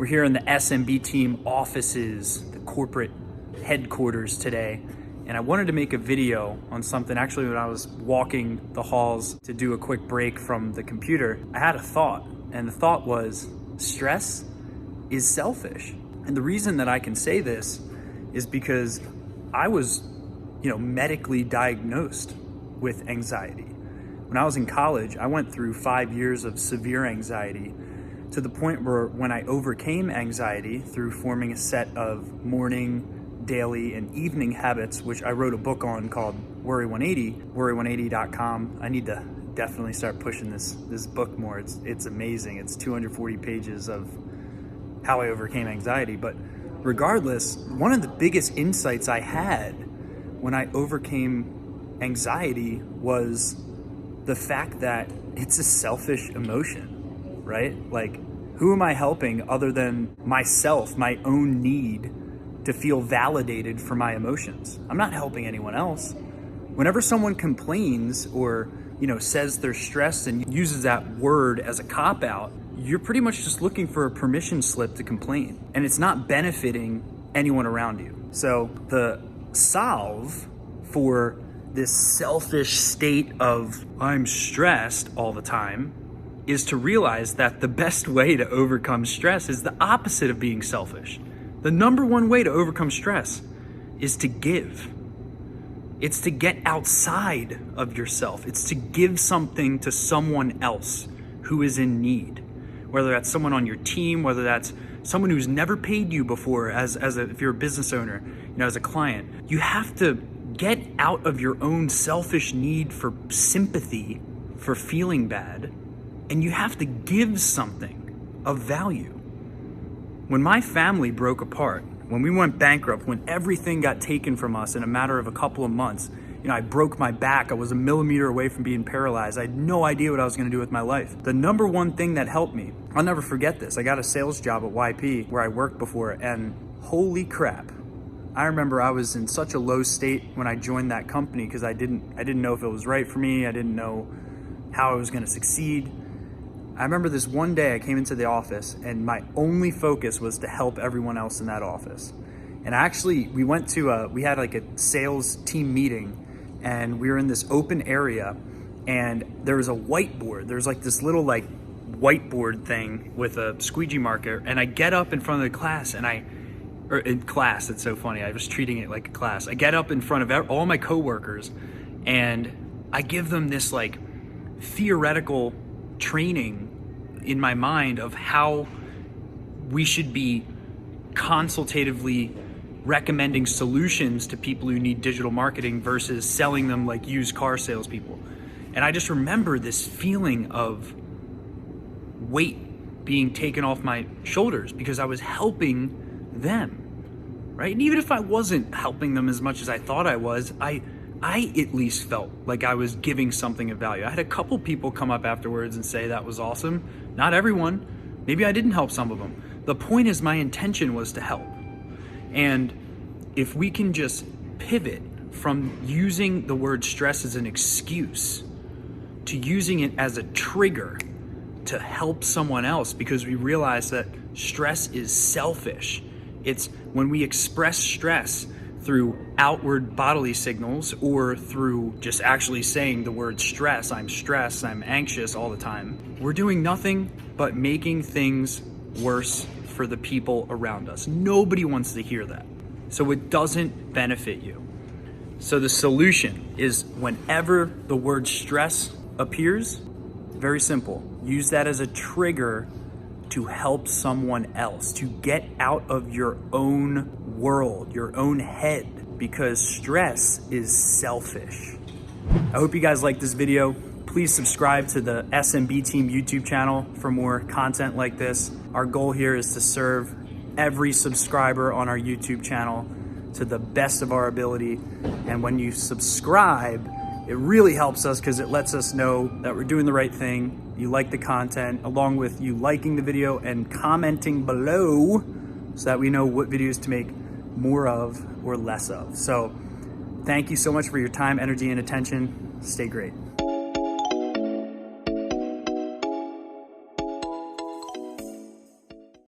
We're here in the SMB team offices, the corporate headquarters today. And I wanted to make a video on something. Actually, when I was walking the halls to do a quick break from the computer, I had a thought. And the thought was, stress is selfish. And the reason that I can say this is because I was, medically diagnosed with anxiety. When I was in college, I went through 5 years of severe anxiety, to the point where when I overcame anxiety through forming a set of morning, daily, and evening habits, which I wrote a book on called Worry 180, worry180.com. I need to definitely start pushing this book more. It's amazing. It's 240 pages of how I overcame anxiety. But regardless, one of the biggest insights I had when I overcame anxiety was the fact that it's a selfish emotion. Right? Like, who am I helping other than myself, my own need to feel validated for my emotions? I'm not helping anyone else. Whenever someone complains or, says they're stressed and uses that word as a cop-out, you're pretty much just looking for a permission slip to complain. And it's not benefiting anyone around you. So the solve for this selfish state of I'm stressed all the time is to realize that the best way to overcome stress is the opposite of being selfish. The number one way to overcome stress is to give. It's to get outside of yourself. It's to give something to someone else who is in need. Whether that's someone on your team, whether that's someone who's never paid you before if you're a business owner, as a client. You have to get out of your own selfish need for sympathy, for feeling bad, and you have to give something of value. When my family broke apart, when we went bankrupt, when everything got taken from us in a matter of a couple of months, I broke my back. I was a millimeter away from being paralyzed. I had no idea what I was going to do with my life. The number one thing that helped me, I'll never forget this. I got a sales job at YP where I worked before, and holy crap. I remember I was in such a low state when I joined that company because I didn't know if it was right for me. I didn't know how I was going to succeed. I remember this one day I came into the office and my only focus was to help everyone else in that office. And actually, we had like a sales team meeting, and we were in this open area, and there was a whiteboard. There's like this little whiteboard thing with a squeegee marker, and I get up in front of the class it's so funny. I was treating it like a class. I get up in front of all my coworkers and I give them this theoretical training in my mind of how we should be consultatively recommending solutions to people who need digital marketing versus selling them like used car salespeople. And I just remember this feeling of weight being taken off my shoulders because I was helping them, right? And even if I wasn't helping them as much as I thought I was, I at least felt like I was giving something of value. I had a couple people come up afterwards and say that was awesome. Not everyone. Maybe I didn't help some of them. The point is my intention was to help. And if we can just pivot from using the word stress as an excuse to using it as a trigger to help someone else, because we realize that stress is selfish. It's when we express stress through outward bodily signals or through just actually saying the word stressed, I'm anxious all the time, we're doing nothing but making things worse for the people around us. Nobody wants to hear that. So it doesn't benefit you. So the solution is whenever the word stress appears, very simple, use that as a trigger to help someone else, to get out of your own world, your own head, because stress is selfish. I hope you guys like this video. Please subscribe to the SMB Team YouTube channel for more content like this. Our goal here is to serve every subscriber on our YouTube channel to the best of our ability. And when you subscribe, it really helps us because it lets us know that we're doing the right thing. You like the content, along with you liking the video and commenting below so that we know what videos to make more of or less of. So thank you so much for your time, energy, and attention. Stay great.